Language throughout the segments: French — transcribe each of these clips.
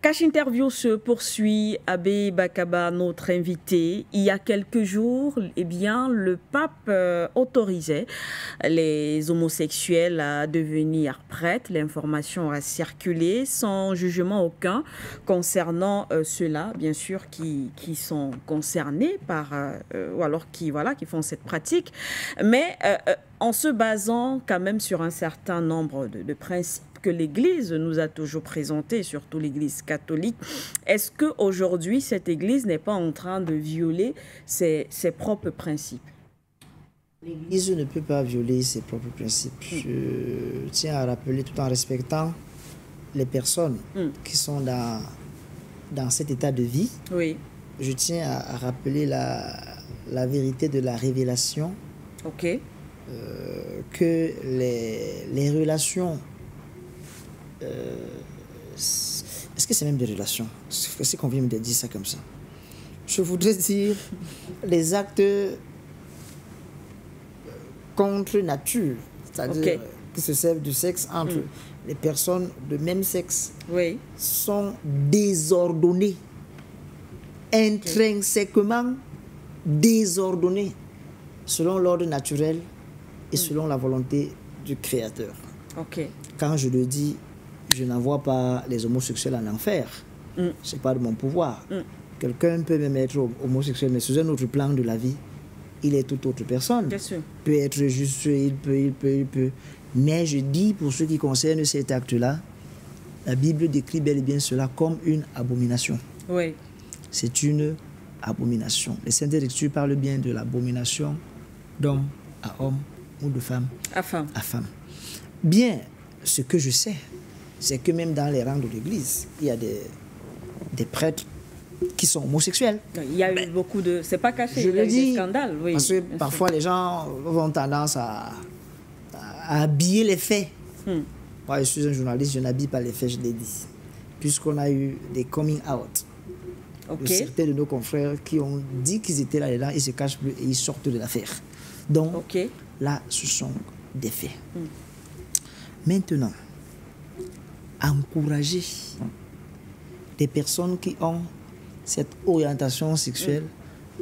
Cash Interview se poursuit. Abbé Bakaba, notre invité. Il y a quelques jours, eh bien, le pape autorisait les homosexuels à devenir prêtres. L'information a circulé sans jugement aucun concernant ceux-là, bien sûr, qui sont concernés par, ou alors qui font cette pratique. Mais en se basant quand même sur un certain nombre de principes que l'Église nous a toujours présentés, surtout l'Église catholique. Est-ce qu'aujourd'hui, cette Église n'est pas en train de violer ses propres principes? L'Église ne peut pas violer ses propres principes. Je tiens à rappeler, tout en respectant les personnes qui sont dans cet état de vie, oui. Je tiens à rappeler la vérité de la révélation, okay. Que les relations, est-ce que c'est même des relations? C'est qu'on vient de dire ça comme ça. Je voudrais dire les actes contre nature, c'est-à-dire qui se servent du sexe entre les personnes de même sexe, oui. sont désordonnés, intrinsèquement désordonnés, selon l'ordre naturel et selon la volonté du Créateur. Quand je le dis, je n'envoie pas les homosexuels en enfer. Ce n'est pas de mon pouvoir. Quelqu'un peut même être homosexuel, mais sous un autre plan de la vie, il est toute autre personne. Bien sûr. Peut être juste, il peut. Mais je dis, pour ce qui concerne cet acte-là, la Bible décrit bel et bien cela comme une abomination. Oui. C'est une abomination. Les Saintes Écritures parlent bien de l'abomination d'homme à homme ou de femme à femme. Bien, ce que je sais, c'est que même dans les rangs de l'Église, il y a des prêtres qui sont homosexuels. Il y a eu beaucoup de... C'est pas caché, je il y a le eu dis, des scandales. Oui, parce que parfois les gens ont tendance à habiller les faits. Moi, je suis un journaliste, je n'habille pas les faits, je l'ai dit. Puisqu'on a eu des coming out de certains de nos confrères qui ont dit qu'ils étaient là-dedans, ils se cachent plus et ils sortent de l'affaire. Donc, là, ce sont des faits. Maintenant, encourager des personnes qui ont cette orientation sexuelle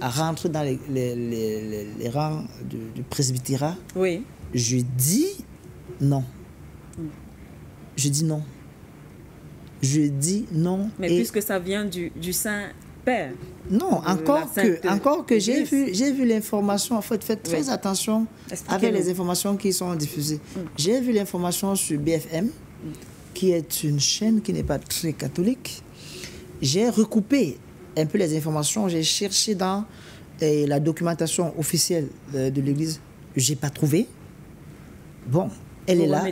à rentrer dans les rangs du presbytérat, oui. Je dis non. Je dis non. Je dis non. Mais puisque ça vient du Saint-Père. Non, encore que j'ai vu l'information. En fait, faites très attention avec les informations qui sont diffusées. J'ai vu l'information sur BFM, qui est une chaîne qui n'est pas très catholique. J'ai recoupé un peu les informations. J'ai cherché dans la documentation officielle de l'Église. Je n'ai pas trouvé. Bon, elle est là.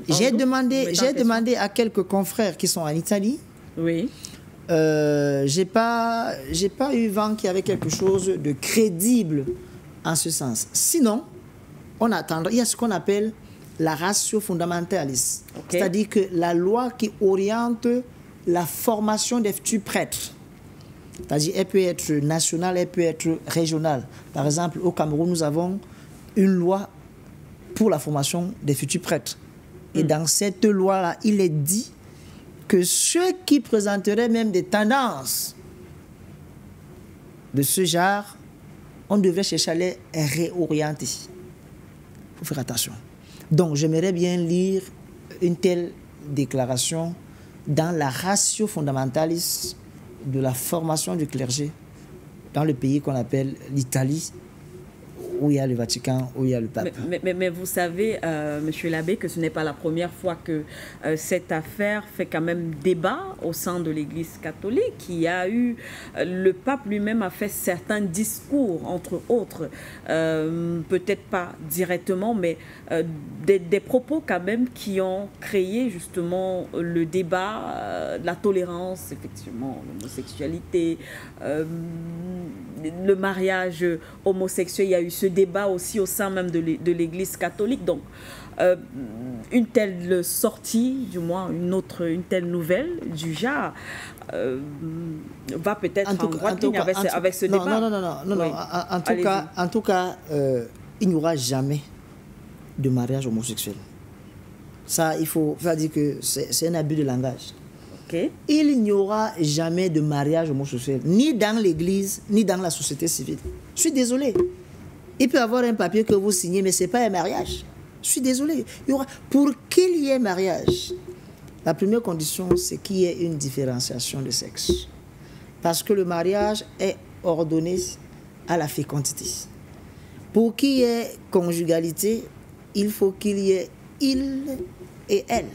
J'ai demandé à quelques confrères qui sont en Italie. Oui. J'ai pas eu vent qu'il y avait quelque chose de crédible en ce sens. Sinon, il y a ce qu'on appelle la ratio fondamentalis. C'est-à-dire que la loi qui oriente la formation des futurs prêtres. C'est-à-dire elle peut être nationale, elle peut être régionale. Par exemple, au Cameroun, nous avons une loi pour la formation des futurs prêtres. Et dans cette loi-là, il est dit que ceux qui présenteraient même des tendances de ce genre, on devrait chercher à les réorienter. Il faut faire attention. Donc, j'aimerais bien lire une telle déclaration dans la ratio fondamentalis de la formation du clergé dans le pays qu'on appelle l'Italie, où il y a le Vatican, où il y a le pape. Mais vous savez, monsieur l'abbé, que ce n'est pas la première fois que cette affaire fait quand même débat au sein de l'Église catholique. Il y a eu, le pape lui-même a fait certains discours, entre autres, peut-être pas directement, mais des propos quand même qui ont créé justement le débat, la tolérance, effectivement, l'homosexualité, le mariage homosexuel. Il y a eu ce débat aussi au sein même de l'Église catholique. Donc, une telle sortie, du moins une telle nouvelle du genre, va peut-être en droite ligne avec ce débat. Non. En tout cas, il n'y aura jamais de mariage homosexuel. Ça, il faut dire que c'est un abus de langage. Ok. Il n'y aura jamais de mariage homosexuel, ni dans l'église, ni dans la société civile. Je suis désolé. Il peut y avoir un papier que vous signez, mais ce n'est pas un mariage. Je suis désolé. Pour qu'il y ait mariage, la première condition, c'est qu'il y ait une différenciation de sexe. Parce que le mariage est ordonné à la fécondité. Pour qu'il y ait conjugalité, il faut qu'il y ait il et elle.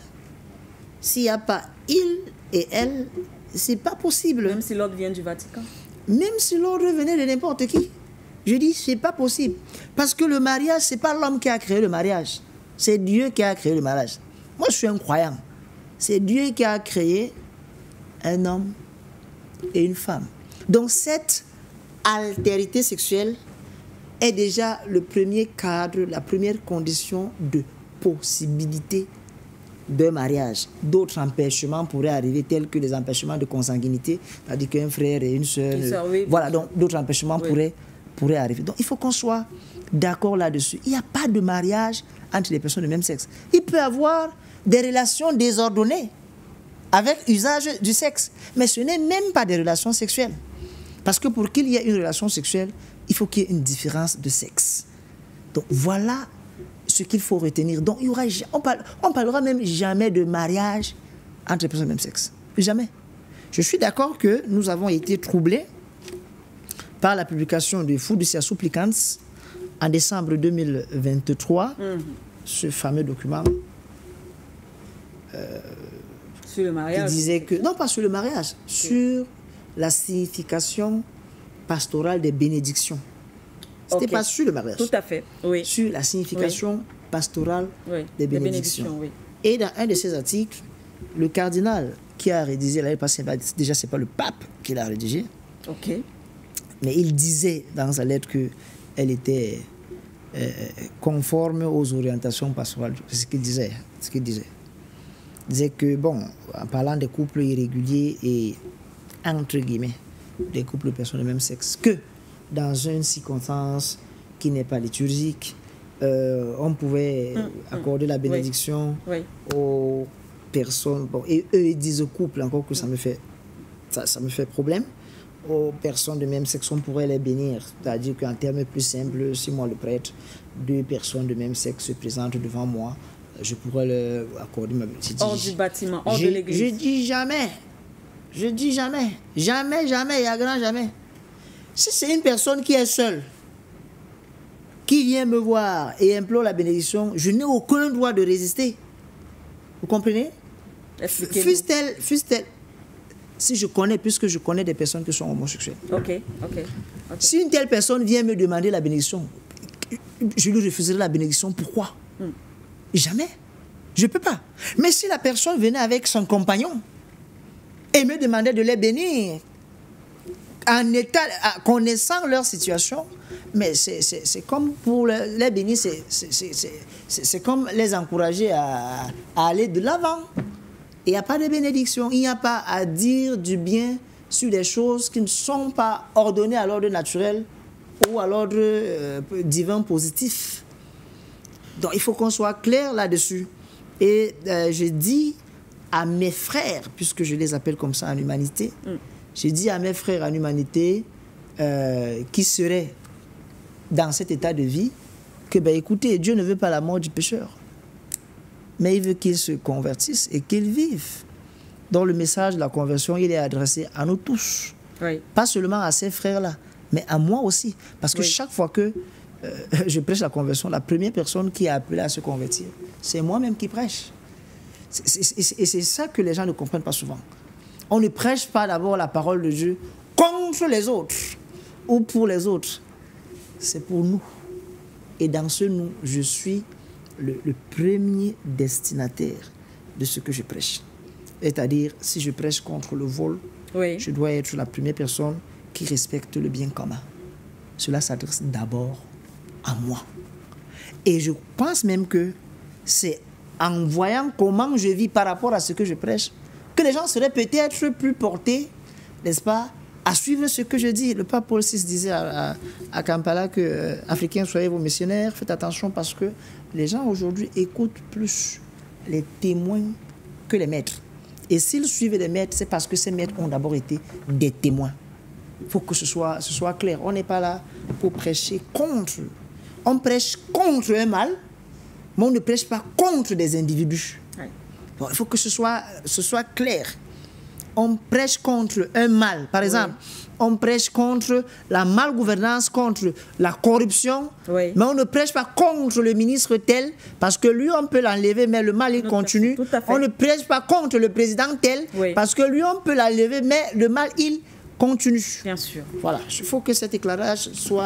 S'il n'y a pas il et elle, ce n'est pas possible. Même si l'ordre vient du Vatican. Même si l'ordre venait de n'importe qui. Je dis, ce n'est pas possible. Parce que le mariage, ce n'est pas l'homme qui a créé le mariage. C'est Dieu qui a créé le mariage. Moi, je suis un croyant. C'est Dieu qui a créé un homme et une femme. Donc, cette altérité sexuelle est déjà le premier cadre, la première condition de possibilité de mariage. D'autres empêchements pourraient arriver, tels que les empêchements de consanguinité, c'est-à-dire qu'un frère et une sœur. Oui. Voilà, donc d'autres empêchements pourraient arriver. Donc il faut qu'on soit d'accord là-dessus. Il n'y a pas de mariage entre les personnes de même sexe. Il peut y avoir des relations désordonnées avec usage du sexe, mais ce n'est même pas des relations sexuelles. Parce que pour qu'il y ait une relation sexuelle, il faut qu'il y ait une différence de sexe. Donc voilà ce qu'il faut retenir. Donc on parlera même jamais de mariage entre les personnes de même sexe. Jamais. Je suis d'accord que nous avons été troublés par la publication de Fiducia Supplicans en décembre 2023, ce fameux document sur le mariage. Qui disait que, non pas sur le mariage, sur la signification pastorale des bénédictions. C'était pas sur le mariage. Tout à fait, oui. Sur la signification pastorale des bénédictions. Oui. Et dans un de ces articles, le cardinal qui a rédigé l'année passée, déjà c'est pas le pape qui l'a rédigé, mais il disait dans sa lettre qu'elle était conforme aux orientations pastorales. C'est ce qu'il disait. Il disait que, bon, en parlant des couples irréguliers et, entre guillemets, des couples de personnes de même sexe, que dans une circonstance qui n'est pas liturgique, on pouvait accorder la bénédiction aux personnes. Bon, et eux, ils disent au couple, encore que ça me fait problème. Aux personnes de même sexe, on pourrait les bénir. C'est-à-dire qu'en termes plus simples, si moi, le prêtre, deux personnes de même sexe se présentent devant moi, je pourrais leur accorder ma bénédiction. Hors du bâtiment, hors de l'église. Je dis jamais. Jamais, il y a grand jamais. Si c'est une personne qui est seule, qui vient me voir et implore la bénédiction, je n'ai aucun droit de résister. Vous comprenez? Fût-elle, si je connais, puisque je connais des personnes qui sont homosexuelles. Ok. Si une telle personne vient me demander la bénédiction, je lui refuserai la bénédiction. Pourquoi? Jamais. Je ne peux pas. Mais si la personne venait avec son compagnon et me demandait de les bénir, connaissant leur situation, mais c'est comme pour les bénir, c'est comme les encourager à aller de l'avant. Il n'y a pas de bénédiction, il n'y a pas à dire du bien sur des choses qui ne sont pas ordonnées à l'ordre naturel ou à l'ordre divin positif. Donc il faut qu'on soit clair là-dessus. Et je dis à mes frères, puisque je les appelle comme ça en humanité, je dis à mes frères en humanité qui seraient dans cet état de vie que, écoutez, Dieu ne veut pas la mort du pécheur, mais il veut qu'ils se convertissent et qu'ils vivent. Donc le message de la conversion, il est adressé à nous tous. Pas seulement à ces frères-là, mais à moi aussi. Parce que chaque fois que je prêche la conversion, la première personne qui est appelée à se convertir, c'est moi-même qui prêche. Et c'est ça que les gens ne comprennent pas souvent. On ne prêche pas d'abord la parole de Dieu contre les autres ou pour les autres. C'est pour nous. Et dans ce nous, je suis le premier destinataire de ce que je prêche. C'est-à-dire, si je prêche contre le vol, je dois être la première personne qui respecte le bien commun. Cela s'adresse d'abord à moi. Et je pense même que c'est en voyant comment je vis par rapport à ce que je prêche que les gens seraient peut-être plus portés, n'est-ce pas, à suivre ce que je dis. Le pape Paul VI disait à Kampala que Africains, soyez vos missionnaires, faites attention parce que les gens aujourd'hui écoutent plus les témoins que les maîtres. Et s'ils suivent les maîtres, c'est parce que ces maîtres ont d'abord été des témoins. Il faut que ce soit clair. On n'est pas là pour prêcher contre. On prêche contre un mal, mais on ne prêche pas contre des individus. Ouais. Bon, il faut que ce soit clair. On prêche contre un mal. Par exemple, on prêche contre la malgouvernance, contre la corruption, mais on ne prêche pas contre le ministre tel, parce que lui, on peut l'enlever, mais le mal, il continue. On ne prêche pas contre le président tel, parce que lui, on peut l'enlever, mais le mal, il continue. Bien sûr. Voilà, il faut que cet éclairage soit